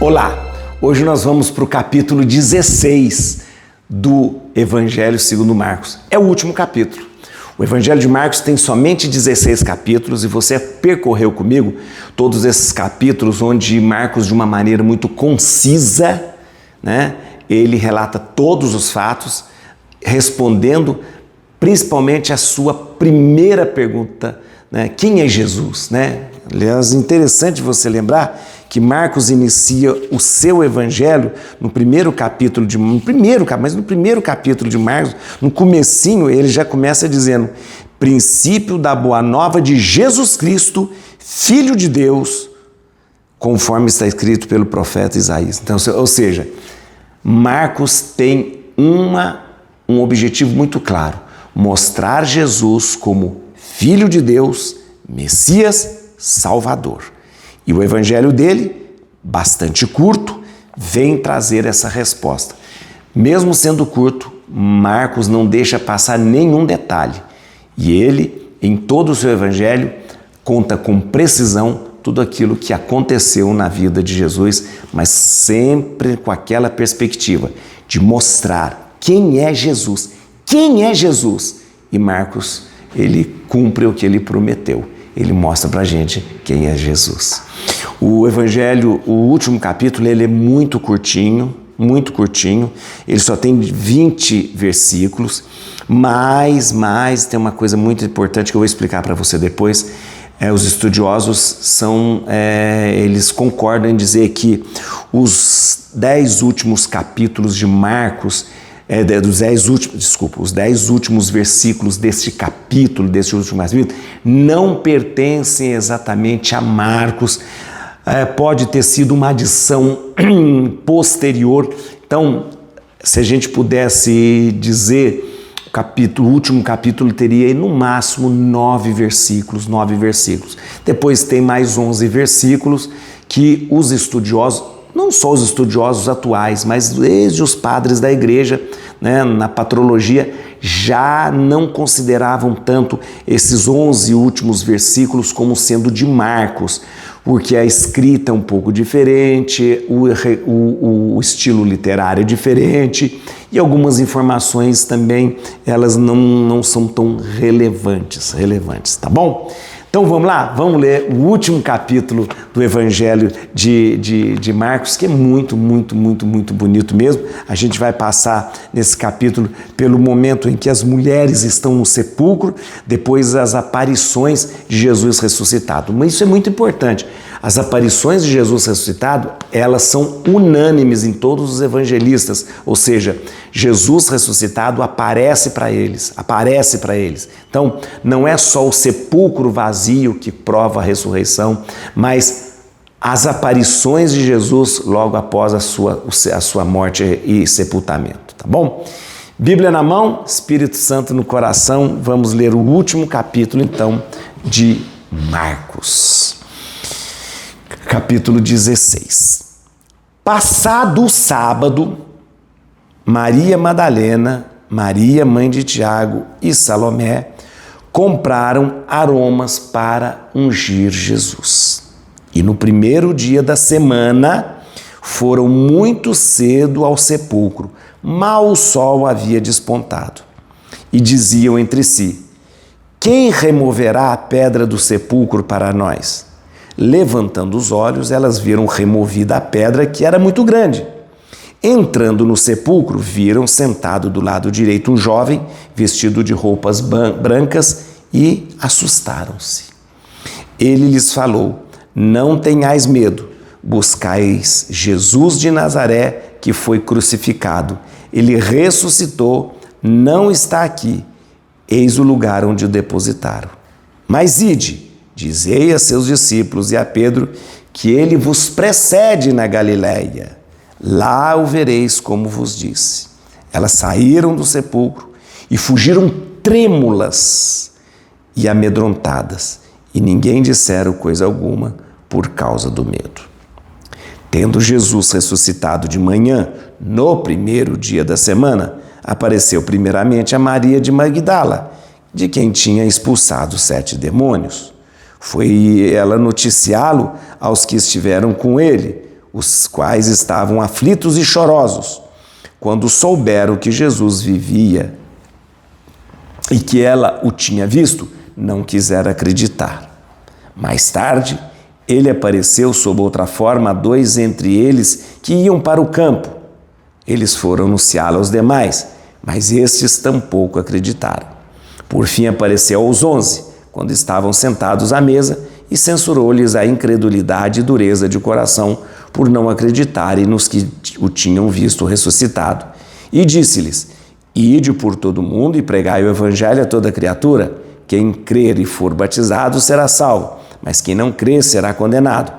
Olá! Hoje nós vamos para o capítulo 16 do Evangelho segundo Marcos. É o último capítulo. O Evangelho de Marcos tem somente 16 capítulos e você percorreu comigo todos esses capítulos onde Marcos, de uma maneira muito concisa, ele relata todos os fatos, respondendo principalmente a sua primeira pergunta, quem é Jesus? Aliás, interessante você lembrar que Marcos inicia o seu evangelho no primeiro capítulo de Marcos, no comecinho, ele já começa dizendo: princípio da boa nova de Jesus Cristo, Filho de Deus, conforme está escrito pelo profeta Isaías. Então, ou seja, Marcos tem um objetivo muito claro: mostrar Jesus como Filho de Deus, Messias, Salvador. E o evangelho dele, bastante curto, vem trazer essa resposta. Mesmo sendo curto, Marcos não deixa passar nenhum detalhe. E ele, em todo o seu evangelho, conta com precisão tudo aquilo que aconteceu na vida de Jesus, mas sempre com aquela perspectiva de mostrar quem é Jesus. Quem é Jesus? E Marcos, ele cumpre o que ele prometeu. Ele mostra pra gente quem é Jesus. O evangelho, o último capítulo, ele é muito curtinho, ele só tem 20 versículos, mas tem uma coisa muito importante que eu vou explicar para você depois. Os estudiosos eles concordam em dizer que os 10 últimos capítulos de Marcos, os 10 últimos versículos deste último capítulo, não pertencem exatamente a Marcos. Pode ter sido uma adição posterior. Então, se a gente pudesse dizer, o último capítulo teria no máximo 9 versículos. Depois tem mais 11 versículos que os estudiosos, não só os estudiosos atuais, mas desde os padres da igreja, na patrologia, já não consideravam tanto esses 11 últimos versículos como sendo de Marcos, porque a escrita é um pouco diferente, o estilo literário é diferente e algumas informações também, elas não são tão relevantes, tá bom? Então vamos lá, vamos ler o último capítulo do Evangelho de Marcos, que é muito bonito mesmo. A gente vai passar nesse capítulo pelo momento em que as mulheres estão no sepulcro, depois as aparições de Jesus ressuscitado. Mas isso é muito importante. As aparições de Jesus ressuscitado, elas são unânimes em todos os evangelistas, ou seja, Jesus ressuscitado aparece para eles. Então, não é só o sepulcro vazio que prova a ressurreição, mas as aparições de Jesus logo após a sua morte e sepultamento, tá bom? Bíblia na mão, Espírito Santo no coração, vamos ler o último capítulo, então, de Marcos. Capítulo 16. Passado o sábado, Maria Madalena, Maria, mãe de Tiago e Salomé compraram aromas para ungir Jesus. E no primeiro dia da semana foram muito cedo ao sepulcro, mal o sol havia despontado. E diziam entre si: quem removerá a pedra do sepulcro para nós? Levantando os olhos, elas viram removida a pedra, que era muito grande. Entrando no sepulcro, viram sentado do lado direito um jovem vestido de roupas brancas e assustaram-se. Ele lhes falou: não tenhais medo, buscais Jesus de Nazaré, que foi crucificado. Ele ressuscitou, não está aqui. Eis o lugar onde o depositaram. Mas ide, dizei a seus discípulos e a Pedro que ele vos precede na Galileia. Lá o vereis como vos disse. Elas saíram do sepulcro e fugiram trêmulas e amedrontadas, e ninguém disseram coisa alguma por causa do medo. Tendo Jesus ressuscitado de manhã, no primeiro dia da semana, apareceu primeiramente a Maria de Magdala, de quem tinha expulsado 7 demônios. Foi ela noticiá-lo aos que estiveram com ele. os quais estavam aflitos e chorosos. Quando souberam que Jesus vivia e que ela o tinha visto, não quiseram acreditar. Mais tarde, ele apareceu sob outra forma a dois entre eles que iam para o campo. Eles foram anunciá-lo aos demais, mas estes tampouco acreditaram. Por fim apareceu aos 11, quando estavam sentados à mesa, e censurou-lhes a incredulidade e dureza de coração por não acreditarem nos que o tinham visto ressuscitado. E disse-lhes: ide por todo o mundo e pregai o evangelho a toda criatura. Quem crer e for batizado será salvo, mas quem não crer será condenado.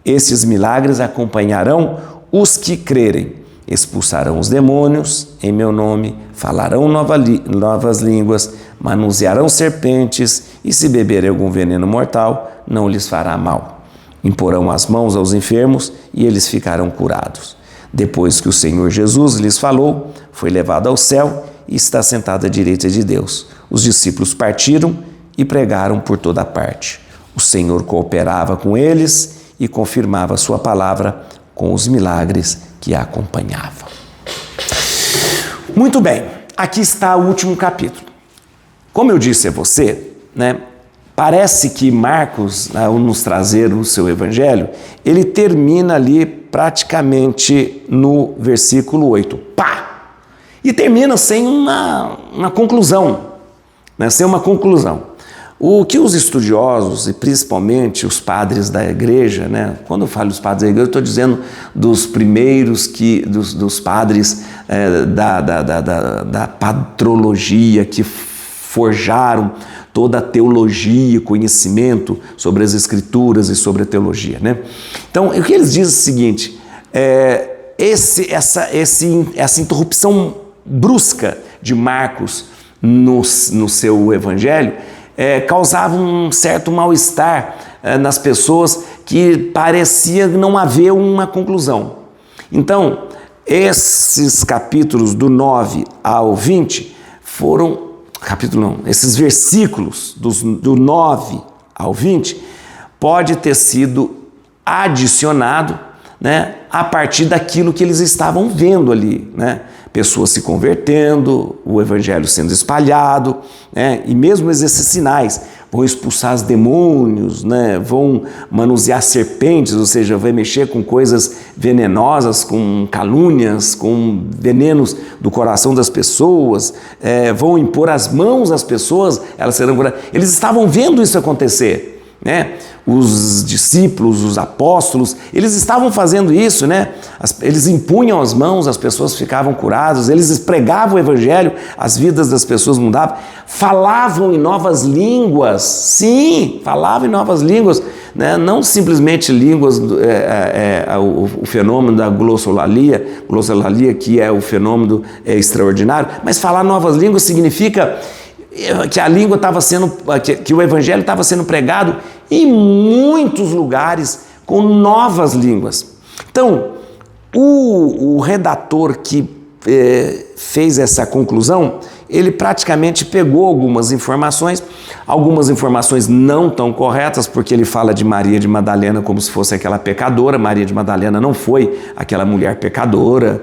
Esses milagres acompanharão os que crerem. Expulsarão os demônios em meu nome, falarão novas línguas, manusearão serpentes, e se beberem algum veneno mortal, não lhes fará mal. Imporão as mãos aos enfermos e eles ficarão curados. Depois que o Senhor Jesus lhes falou, foi levado ao céu e está sentado à direita de Deus. Os discípulos partiram e pregaram por toda parte. O Senhor cooperava com eles e confirmava sua palavra com os milagres que a acompanhavam. Muito bem, aqui está o último capítulo. Como eu disse a você, parece que Marcos, ao nos trazer o seu evangelho, ele termina ali praticamente no versículo 8. Pá! E termina sem uma conclusão, sem uma conclusão. O que os estudiosos, e principalmente os padres da igreja, quando eu falo dos padres da igreja, eu estou dizendo dos primeiros, dos padres da patrologia, que forjaram toda a teologia e conhecimento sobre as escrituras e sobre a teologia. Então, o que eles dizem é o seguinte, essa interrupção brusca de Marcos no seu evangelho causava um certo mal-estar nas pessoas, que parecia não haver uma conclusão. Então, esses capítulos do 9 ao 20 foram... esses versículos do 9 ao 20 pode ter sido adicionado a partir daquilo que eles estavam vendo ali, pessoas se convertendo, o evangelho sendo espalhado, e mesmo esses sinais vão expulsar os demônios, vão manusear serpentes, ou seja, vai mexer com coisas venenosas, com calúnias, com venenos do coração das pessoas, vão impor as mãos às pessoas, elas serão curadas. Eles estavam vendo isso acontecer. Os discípulos, os apóstolos, eles estavam fazendo isso, eles impunham as mãos, as pessoas ficavam curadas, eles pregavam o evangelho, as vidas das pessoas mudavam, falavam em novas línguas, sim, falavam em novas línguas, não simplesmente línguas, o fenômeno da glossolalia, que é o fenômeno extraordinário, mas falar novas línguas significa que a língua estava sendo, que o evangelho estava sendo pregado em muitos lugares com novas línguas. Então, o redator que fez essa conclusão, ele praticamente pegou algumas informações não tão corretas, porque ele fala de Maria de Madalena como se fosse aquela pecadora. Maria de Madalena não foi aquela mulher pecadora,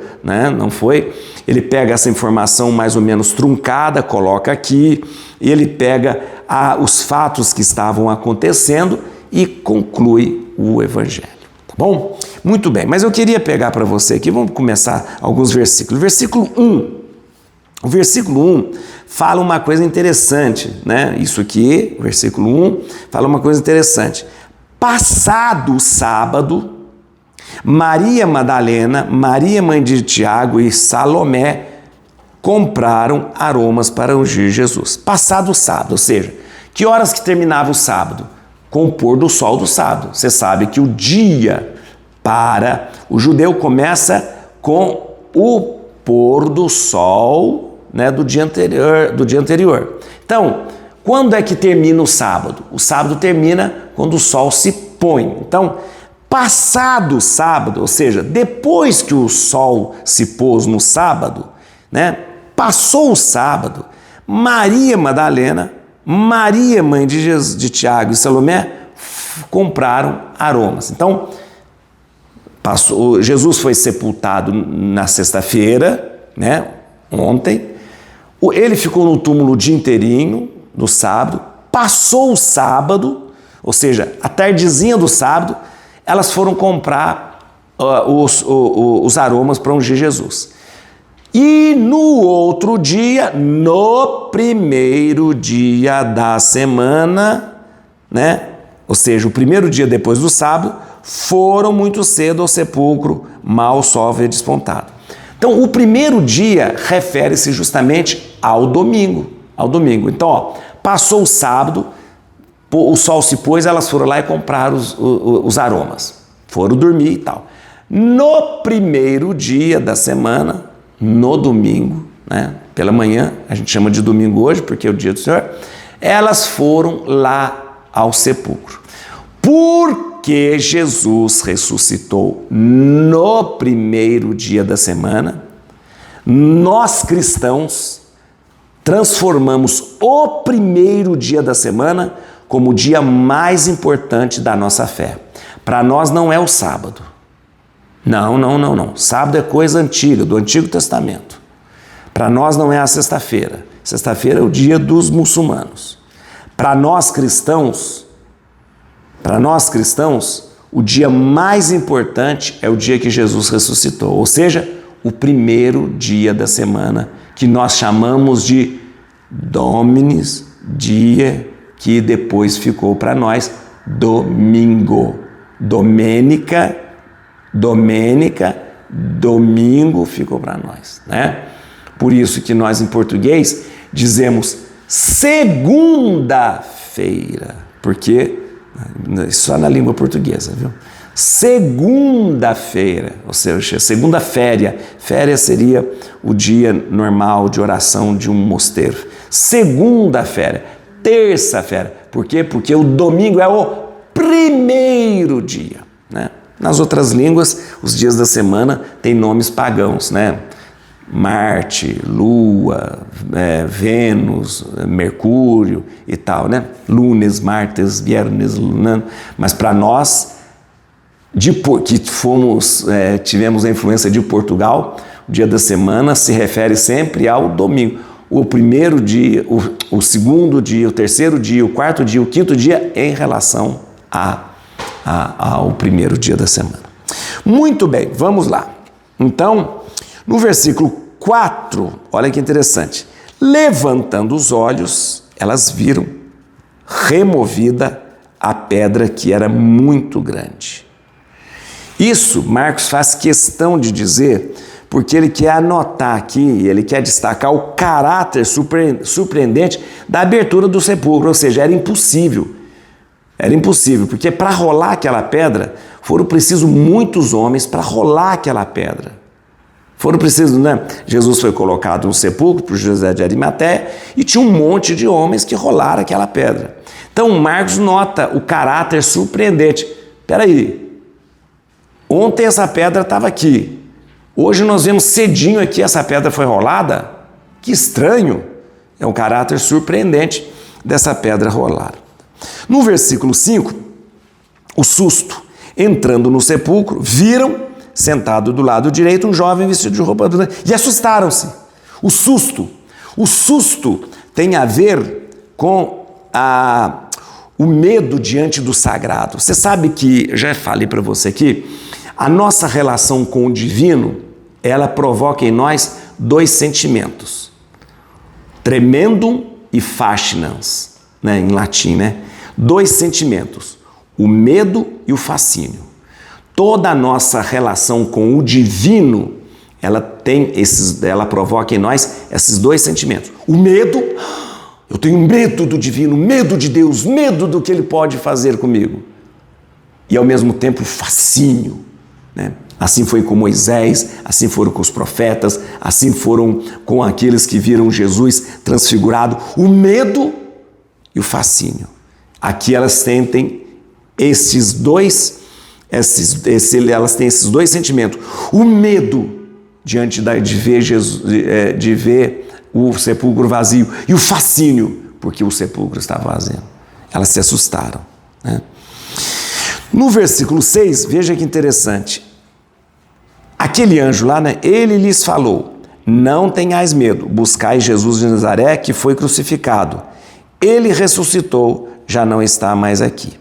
não foi. Ele pega essa informação mais ou menos truncada, coloca aqui, e ele pega os fatos que estavam acontecendo e conclui o evangelho. Tá bom? Muito bem, mas eu queria pegar para você aqui, vamos começar alguns versículos. Versículo 1. O versículo 1 fala uma coisa interessante, Isso aqui, o versículo 1, fala uma coisa interessante. Passado o sábado, Maria Madalena, Maria mãe de Tiago e Salomé compraram aromas para ungir Jesus. Passado o sábado, ou seja, que horas que terminava o sábado? Com o pôr do sol do sábado. Você sabe que o dia para o judeu começa com o pôr do sol, do dia anterior. Então, quando é que termina o sábado? O sábado termina quando o sol se põe. Então, passado o sábado, ou seja, depois que o sol se pôs no sábado, passou o sábado, Maria Madalena, Maria mãe de Tiago e Salomé compraram aromas. Então, Jesus foi sepultado na sexta-feira, né? Ontem. Ele ficou no túmulo o dia inteirinho, no sábado. Passou o sábado, ou seja, a tardezinha do sábado, elas foram comprar os aromas para ungir Jesus. E no outro dia, no primeiro dia da semana, né? Ou seja, o primeiro dia depois do sábado, foram muito cedo ao sepulcro, mal o sol havia despontado. Então, o primeiro dia refere-se justamente ao domingo. Então, ó, passou o sábado, o sol se pôs, elas foram lá e compraram os aromas. Foram dormir e tal. No primeiro dia da semana, no domingo, né, pela manhã, a gente chama de domingo hoje, porque é o dia do Senhor, elas foram lá ao sepulcro. Porque Jesus ressuscitou no primeiro dia da semana, nós cristãos transformamos o primeiro dia da semana como o dia mais importante da nossa fé. Para nós não é o sábado. Não. Sábado é coisa antiga, do Antigo Testamento. Para nós não é a sexta-feira. Sexta-feira é o dia dos muçulmanos. Para nós cristãos, o dia mais importante é o dia que Jesus ressuscitou, ou seja, o primeiro dia da semana, que nós chamamos de Dominis, dia que depois ficou para nós domingo. Domingo ficou para nós, né? Por isso que nós em português dizemos segunda-feira, porque só na língua portuguesa, viu? Segunda-feira, ou seja, segunda-féria. Féria seria o dia normal de oração de um mosteiro. Segunda-feira, terça-feira. Por quê? Porque o domingo é o primeiro dia, né? Nas outras línguas, os dias da semana têm nomes pagãos, né? Marte, Lua, Vênus, Mercúrio e tal, né? Lunes, martes, viernes, lunan. Mas para nós, que tivemos a influência de Portugal, o dia da semana se refere sempre ao domingo. O primeiro dia, o segundo dia, o terceiro dia, o quarto dia, o quinto dia em relação ao primeiro dia da semana. Muito bem, vamos lá. Então, no versículo 4, olha que interessante. Levantando os olhos, elas viram removida a pedra que era muito grande. Isso Marcos faz questão de dizer, porque ele quer anotar aqui, ele quer destacar o caráter surpreendente da abertura do sepulcro, ou seja, era impossível, porque para rolar aquela pedra, foram precisos muitos homens para rolar aquela pedra. Foram precisos, né? Jesus foi colocado no sepulcro por José de Arimateia e tinha um monte de homens que rolaram aquela pedra. Então Marcos nota o caráter surpreendente. Espera aí, ontem essa pedra estava aqui, hoje nós vemos cedinho aqui essa pedra foi rolada? Que estranho! É um caráter surpreendente dessa pedra rolada. No versículo 5, o susto. Entrando no sepulcro, viram, sentado do lado direito, um jovem vestido de roupa branca e assustaram-se. O susto tem a ver com o medo diante do sagrado. Você sabe que, já falei para você aqui, a nossa relação com o divino, ela provoca em nós dois sentimentos. Tremendum e fascinans, né, em latim, né? Dois sentimentos, o medo e o fascínio. Toda a nossa relação com o divino, ela provoca em nós esses dois sentimentos. O medo, eu tenho medo do divino, medo de Deus, medo do que Ele pode fazer comigo. E ao mesmo tempo, fascínio, né? Assim foi com Moisés, assim foram com os profetas, assim foram com aqueles que viram Jesus transfigurado. O medo e o fascínio. Aqui elas sentem elas têm esses dois sentimentos. O medo diante de ver Jesus, de ver o sepulcro vazio, e o fascínio porque o sepulcro estava vazio. Elas se assustaram, né? No versículo 6, veja que interessante. Aquele anjo lá, né, ele lhes falou: não tenhais medo, buscai Jesus de Nazaré, que foi crucificado. Ele ressuscitou, já não está mais aqui.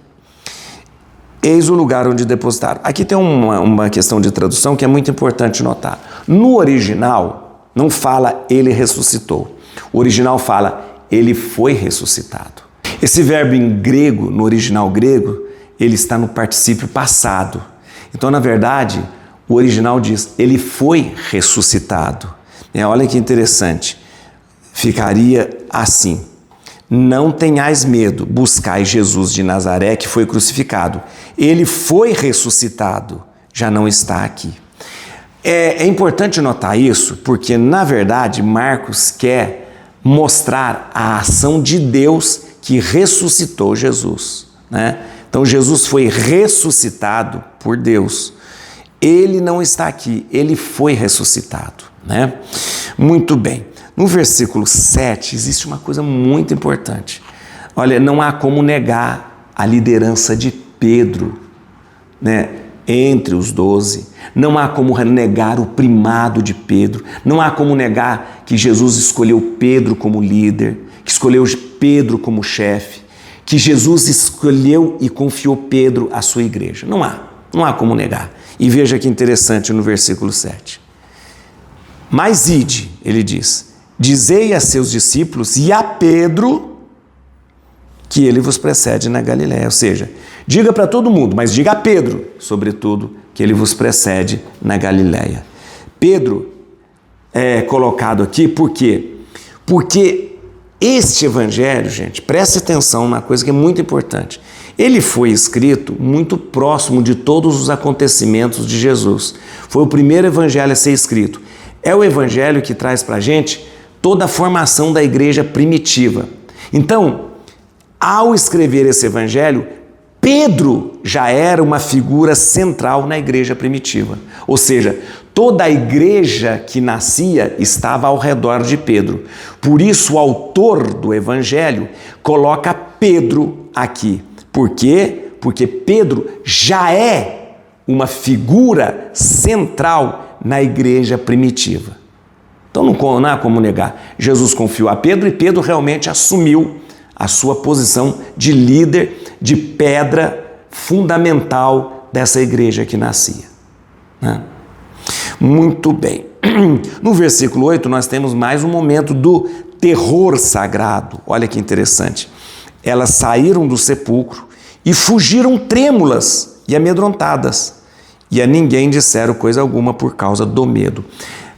Eis o lugar onde depositaram. Aqui tem uma questão de tradução que é muito importante notar. No original, não fala ele ressuscitou. O original fala ele foi ressuscitado. Esse verbo em grego, no original grego, ele está no particípio passado. Então, na verdade, o original diz ele foi ressuscitado. Olha que interessante. Ficaria assim: não tenhais medo, buscai Jesus de Nazaré, que foi crucificado. Ele foi ressuscitado, já não está aqui. É importante notar isso, porque, na verdade, Marcos quer mostrar a ação de Deus que ressuscitou Jesus, né? Então, Jesus foi ressuscitado por Deus. Ele não está aqui, ele foi ressuscitado, né? Muito bem. No versículo 7 existe uma coisa muito importante. Olha, não há como negar a liderança de Pedro, né, entre os 12. Não há como negar o primado de Pedro. Não há como negar que Jesus escolheu Pedro como líder, que escolheu Pedro como chefe, que Jesus escolheu e confiou Pedro à sua igreja. Não há como negar. E veja que interessante no versículo 7. Mas ide, ele diz, dizei a seus discípulos e a Pedro que ele vos precede na Galiléia. Ou seja, diga para todo mundo, mas diga a Pedro, sobretudo, que ele vos precede na Galiléia. Pedro é colocado aqui por quê? Porque este evangelho, gente, preste atenção numa coisa que é muito importante. Ele foi escrito muito próximo de todos os acontecimentos de Jesus. Foi o primeiro evangelho a ser escrito. É o evangelho que traz para a gente toda a formação da igreja primitiva. Então, ao escrever esse evangelho, Pedro já era uma figura central na igreja primitiva. Ou seja, toda a igreja que nascia estava ao redor de Pedro. Por isso, o autor do evangelho coloca Pedro aqui. Por quê? Porque Pedro já é uma figura central na igreja primitiva. Então não há como negar. Jesus confiou a Pedro e Pedro realmente assumiu a sua posição de líder, de pedra fundamental dessa igreja que nascia, né? Muito bem. No versículo 8 nós temos mais um momento do terror sagrado. Olha que interessante. Elas saíram do sepulcro e fugiram trêmulas e amedrontadas, e a ninguém disseram coisa alguma por causa do medo.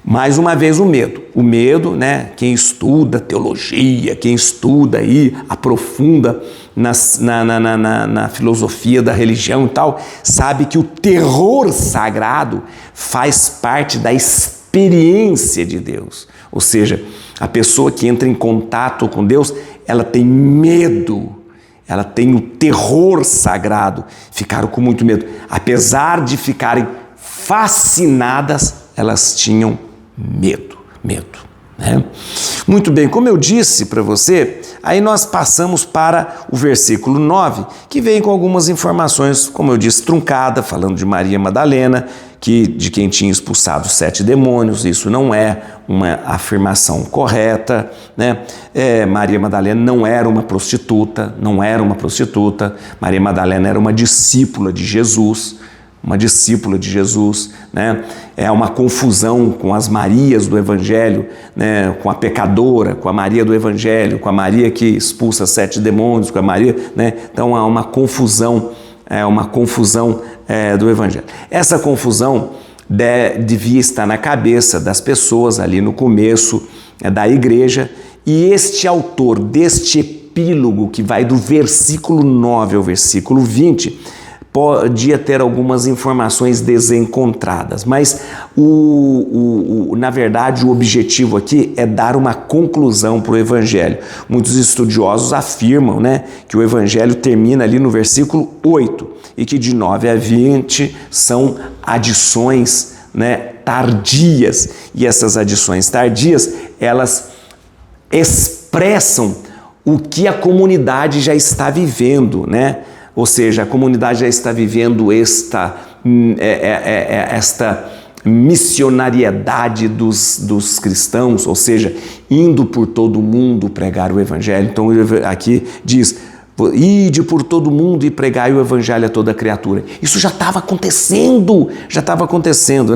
Mais uma vez o medo, né? Quem estuda teologia, quem estuda aí, aprofunda na filosofia da religião e tal, sabe que o terror sagrado faz parte da experiência de Deus. Ou seja, a pessoa que entra em contato com Deus, ela tem medo, ela tem o terror sagrado, ficaram com muito medo. Apesar de ficarem fascinadas, elas tinham medo, né? Muito bem, como eu disse para você, aí nós passamos para o versículo 9, que vem com algumas informações, como eu disse, truncada, falando de Maria Madalena, de quem tinha expulsado 7 demônios. Isso não é uma afirmação correta, né? Maria Madalena não era uma prostituta, Maria Madalena era uma discípula de Jesus, né? É uma confusão com as Marias do Evangelho, né? Com a pecadora, com a Maria do Evangelho, com a Maria que expulsa 7 demônios, com a Maria, né? Então há uma confusão, do Evangelho. Essa confusão devia estar na cabeça das pessoas ali no começo da igreja, e este autor deste epílogo, que vai do versículo 9 ao versículo 20, podia ter algumas informações desencontradas, mas na verdade o objetivo aqui é dar uma conclusão para o Evangelho. Muitos estudiosos afirmam, né, que o Evangelho termina ali no versículo 8 e que de 9 a 20 são adições, né, tardias, e essas adições tardias, elas expressam o que a comunidade já está vivendo, né? Ou seja, a comunidade já está vivendo esta missionariedade dos cristãos, ou seja, indo por todo o mundo pregar o Evangelho. Então aqui diz: ide por todo mundo e pregai o Evangelho a toda criatura. Isso já estava acontecendo,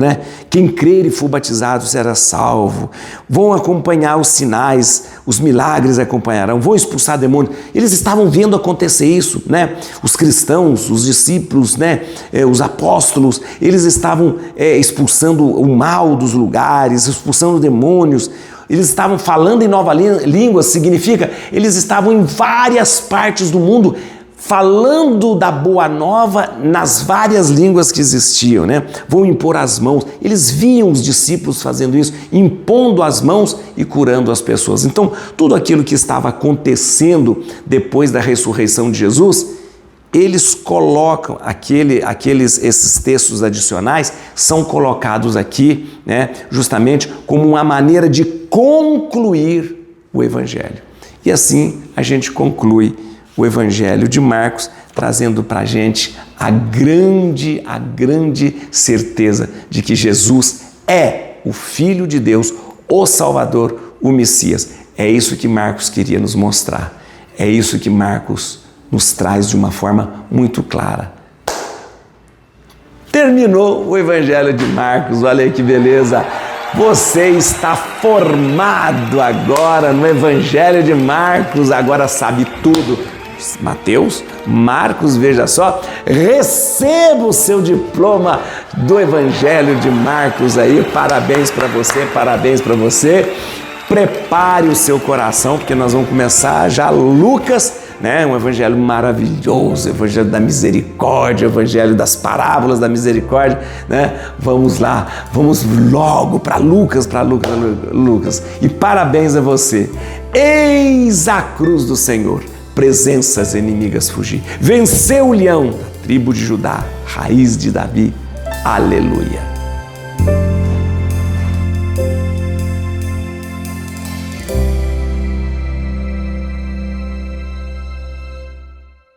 né? Quem crer e for batizado será salvo. Vão acompanhar os sinais, os milagres acompanharão, vão expulsar demônios. Eles estavam vendo acontecer isso, né? Os cristãos, os discípulos, né? Os apóstolos, eles estavam expulsando o mal dos lugares, expulsando demônios. Eles estavam falando em nova língua, significa eles estavam em várias partes do mundo falando da boa nova nas várias línguas que existiam, né? Vão impor as mãos. Eles viam os discípulos fazendo isso, impondo as mãos e curando as pessoas. Então, tudo aquilo que estava acontecendo depois da ressurreição de Jesus, eles colocam esses textos adicionais são colocados aqui, né, justamente como uma maneira de concluir o Evangelho. E assim a gente conclui o Evangelho de Marcos, trazendo para a gente a grande certeza de que Jesus é o Filho de Deus, o Salvador, o Messias. É isso que Marcos queria nos mostrar. É isso que Marcos nos traz de uma forma muito clara. Terminou o Evangelho de Marcos, olha aí que beleza! Você está formado agora no Evangelho de Marcos, agora sabe tudo. Mateus, Marcos, veja só, receba o seu diploma do Evangelho de Marcos aí, parabéns para você, parabéns para você. Prepare o seu coração, porque nós vamos começar já Lucas, né? Um evangelho maravilhoso, evangelho da misericórdia, evangelho das parábolas da misericórdia, né? Vamos lá, vamos logo para Lucas. E parabéns a você. Eis a cruz do Senhor, presenças inimigas fugir. Venceu o leão, tribo de Judá, raiz de Davi. Aleluia.